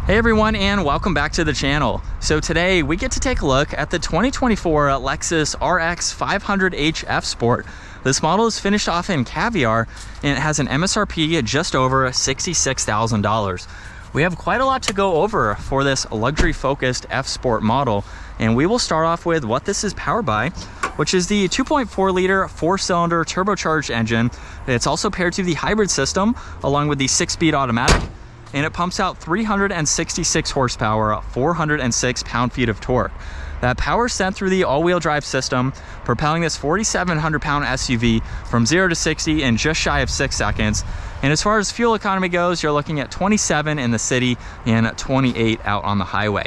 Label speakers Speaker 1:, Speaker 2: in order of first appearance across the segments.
Speaker 1: Hey everyone, and welcome back to the channel. So today we get to take a look at the 2024 Lexus RX500h F Sport. This model is finished off in caviar and it has an MSRP just over $66,000. We have quite a lot to go over for this luxury focused F Sport model, and we will start off with what this is powered by, which is the 2.4 liter 4-cylinder turbocharged engine. It's also paired to the hybrid system along with the 6-speed automatic, and it pumps out 366 horsepower, 406 pound-feet of torque. That power is sent through the all-wheel drive system, propelling this 4,700-pound SUV from 0 to 60 in just shy of 6 seconds. And as far as fuel economy goes, you're looking at 27 in the city and 28 out on the highway.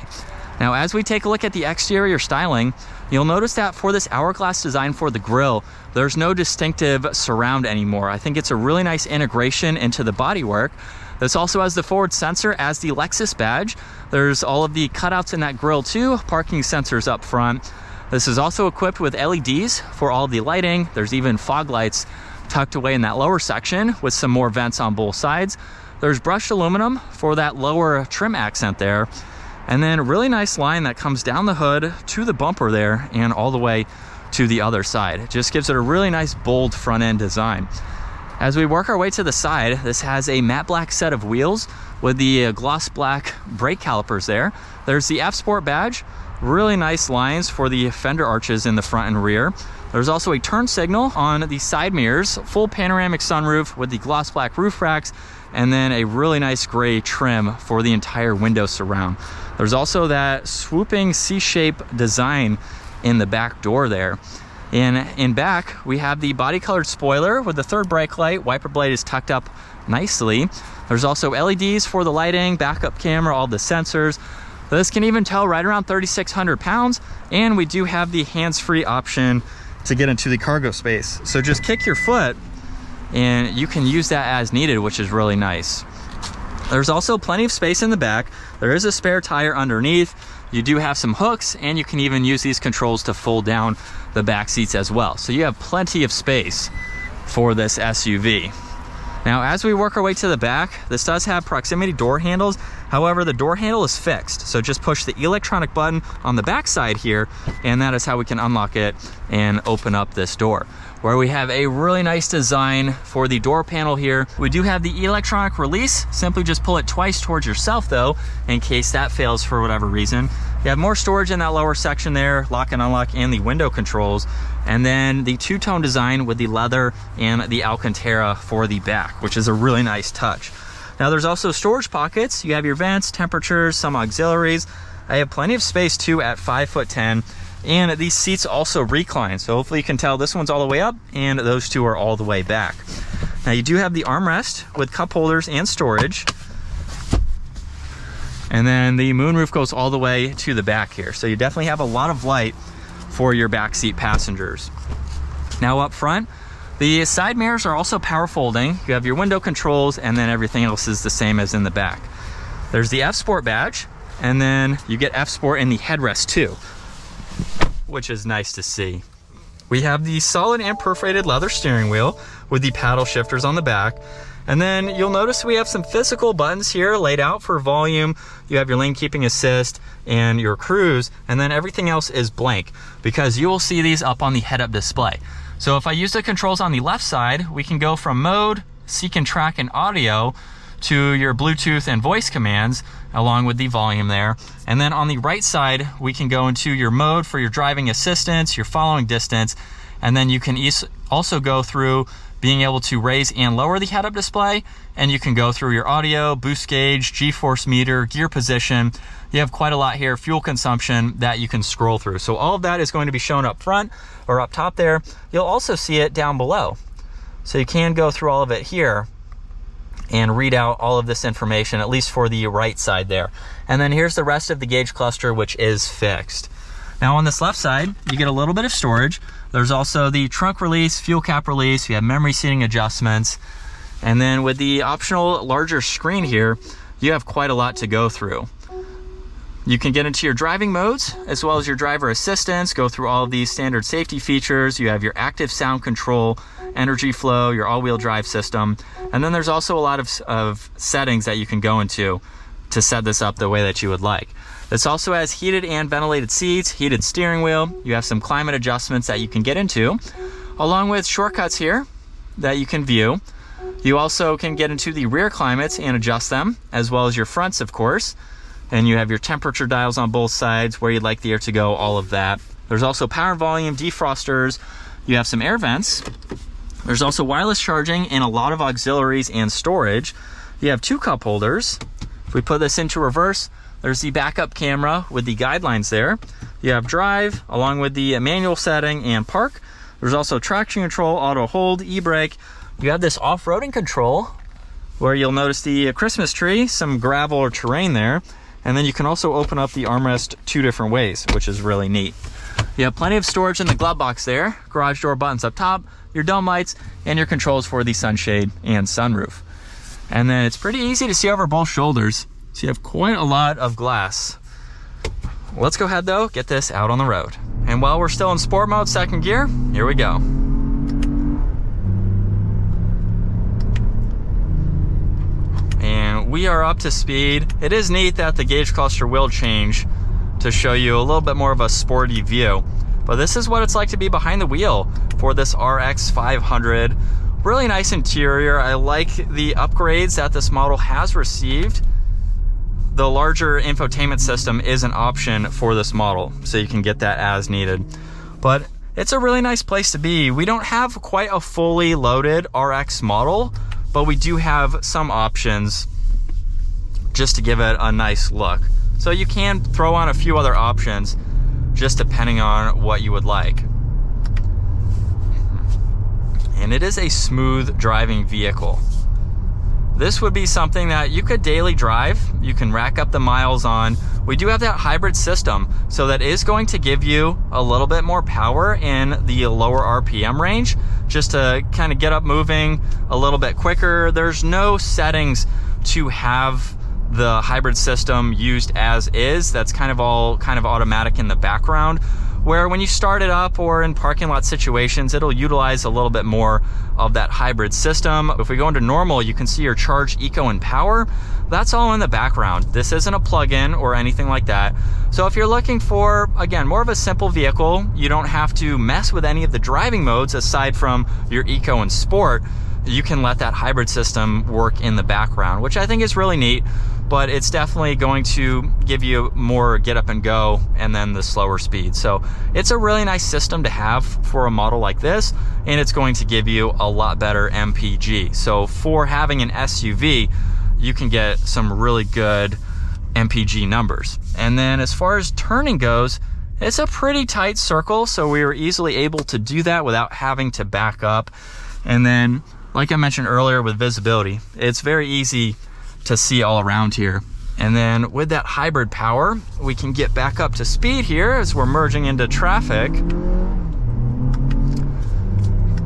Speaker 1: Now, as we take a look at the exterior styling, you'll notice that for this hourglass design for the grille, there's no distinctive surround anymore. I think it's a really nice integration into the bodywork. This also has the forward sensor as the Lexus badge. There's all of the cutouts in that grille too, parking sensors up front. This is also equipped with LEDs for all the lighting. There's even fog lights tucked away in that lower section with some more vents on both sides. There's brushed aluminum for that lower trim accent there. And then a really nice line that comes down the hood to the bumper there and all the way to the other side. It just gives it a really nice bold front end design. As we work our way to the side, this has a matte black set of wheels with the gloss black brake calipers there. There's the F Sport badge, really nice lines for the fender arches in the front and rear. There's also a turn signal on the side mirrors, full panoramic sunroof with the gloss black roof racks, and then a really nice gray trim for the entire window surround. There's also that swooping C-shape design in the back door there. In back, we have the body colored spoiler with the third brake light. Wiper blade is tucked up nicely. There's also LEDs for the lighting, backup camera, all the sensors. This can even tow right around 3,600 pounds, and we do have the hands-free option to get into the cargo space. So just kick your foot and you can use that as needed, which is really nice. There's also plenty of space in the back. There is a spare tire underneath. You do have some hooks, and you can even use these controls to fold down the back seats as well. So you have plenty of space for this SUV. Now, as we work our way to the back, this does have proximity door handles. However, the door handle is fixed. So just push the electronic button on the back side here, and that is how we can unlock it and open up this door. Where we have a really nice design for the door panel here. We do have the electronic release. Simply just pull it twice towards yourself though, in case that fails for whatever reason. You have more storage in that lower section there, lock and unlock, and the window controls. And then the two-tone design with the leather and the Alcantara for the back, which is a really nice touch. Now there's also storage pockets. You have your vents, temperatures, some auxiliaries. I have plenty of space too at 5'10". And these seats also recline, so hopefully you can tell this one's all the way up and those two are all the way back. Now you do have the armrest with cup holders and storage, and then the moonroof goes all the way to the back here, so you definitely have a lot of light for your backseat passengers. Now up front, the side mirrors are also power folding. You have your window controls, and then everything else is the same as in the back. There's the F Sport badge, and then you get F Sport in the headrest too, which is nice to see. We have the solid and perforated leather steering wheel with the paddle shifters on the back. And then you'll notice we have some physical buttons here laid out for volume. You have your lane keeping assist and your cruise, and then everything else is blank because you will see these up on the head-up display. So if I use the controls on the left side, we can go from mode, seek and track, and audio to your Bluetooth and voice commands along with the volume there. And then on the right side, we can go into your mode for your driving assistance, your following distance, and then you can also go through being able to raise and lower the head-up display, and you can go through your audio, boost gauge, G-force meter, gear position. You have quite a lot here, fuel consumption that you can scroll through. So all of that is going to be shown up front or up top there. You'll also see it down below. So you can go through all of it here and read out all of this information, at least for the right side there. And then here's the rest of the gauge cluster, which is fixed. Now on this left side, you get a little bit of storage. There's also the trunk release, fuel cap release, you have memory seating adjustments. And then with the optional larger screen here, you have quite a lot to go through. You can get into your driving modes as well as your driver assistance, go through all of these standard safety features. You have your active sound control, energy flow, your all-wheel drive system. And then there's also a lot of settings that you can go into to set this up the way that you would like. This also has heated and ventilated seats, heated steering wheel. You have some climate adjustments that you can get into, along with shortcuts here that you can view. You also can get into the rear climates and adjust them, as well as your fronts, of course. And you have your temperature dials on both sides, where you'd like the air to go, all of that. There's also power and volume, defrosters. You have some air vents. There's also wireless charging and a lot of auxiliaries and storage. You have 2 cup holders. If we put this into reverse, there's the backup camera with the guidelines there. You have drive, along with the manual setting and park. There's also traction control, auto hold, e-brake. You have this off-roading control, where you'll notice the Christmas tree, some gravel or terrain there. And then you can also open up the armrest 2 different ways, which is really neat. You have plenty of storage in the glove box there, garage door buttons up top, your dome lights, and your controls for the sunshade and sunroof. And then it's pretty easy to see over both shoulders, so you have quite a lot of glass. Let's go ahead though, get this out on the road. And while we're still in sport mode, second gear, here we go. And we are up to speed. It is neat that the gauge cluster will change to show you a little bit more of a sporty view. But this is what it's like to be behind the wheel for this RX500. Really nice interior. I like the upgrades that this model has received. The larger infotainment system is an option for this model, so you can get that as needed. But it's a really nice place to be. We don't have quite a fully loaded RX model, but we do have some options just to give it a nice look. So you can throw on a few other options just depending on what you would like. And it is a smooth driving vehicle. This would be something that you could daily drive. You can rack up the miles on. We do have that hybrid system, so that is going to give you a little bit more power in the lower RPM range, just to kind of get up moving a little bit quicker. There's no settings to have the hybrid system used as is. That's kind of all automatic in the background, where when you start it up or in parking lot situations, it'll utilize a little bit more of that hybrid system. If we go into normal, you can see your charge, eco, and power. That's all in the background. This isn't a plug-in or anything like that. So if you're looking for, again, more of a simple vehicle, you don't have to mess with any of the driving modes aside from your eco and sport, you can let that hybrid system work in the background, which I think is really neat. But it's definitely going to give you more get up and go and then the slower speed. So it's a really nice system to have for a model like this, and it's going to give you a lot better MPG. So for having an SUV, you can get some really good MPG numbers. And then as far as turning goes, it's a pretty tight circle, so we were easily able to do that without having to back up. And then, like I mentioned earlier with visibility, it's very easy to see all around here. And then with that hybrid power, we can get back up to speed here as we're merging into traffic.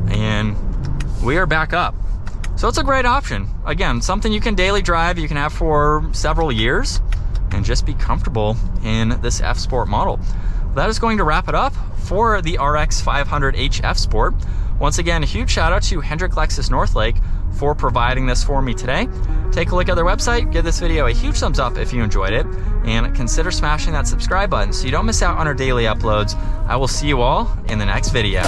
Speaker 1: And we are back up. So it's a great option. Again, something you can daily drive, you can have for several years, and just be comfortable in this F Sport model. That is going to wrap it up for the RX500h F Sport. Once again, a huge shout out to Hendrick Lexus Northlake for providing this for me today. Take a look at their website, give this video a huge thumbs up if you enjoyed it, and consider smashing that subscribe button so you don't miss out on our daily uploads. I will see you all in the next video.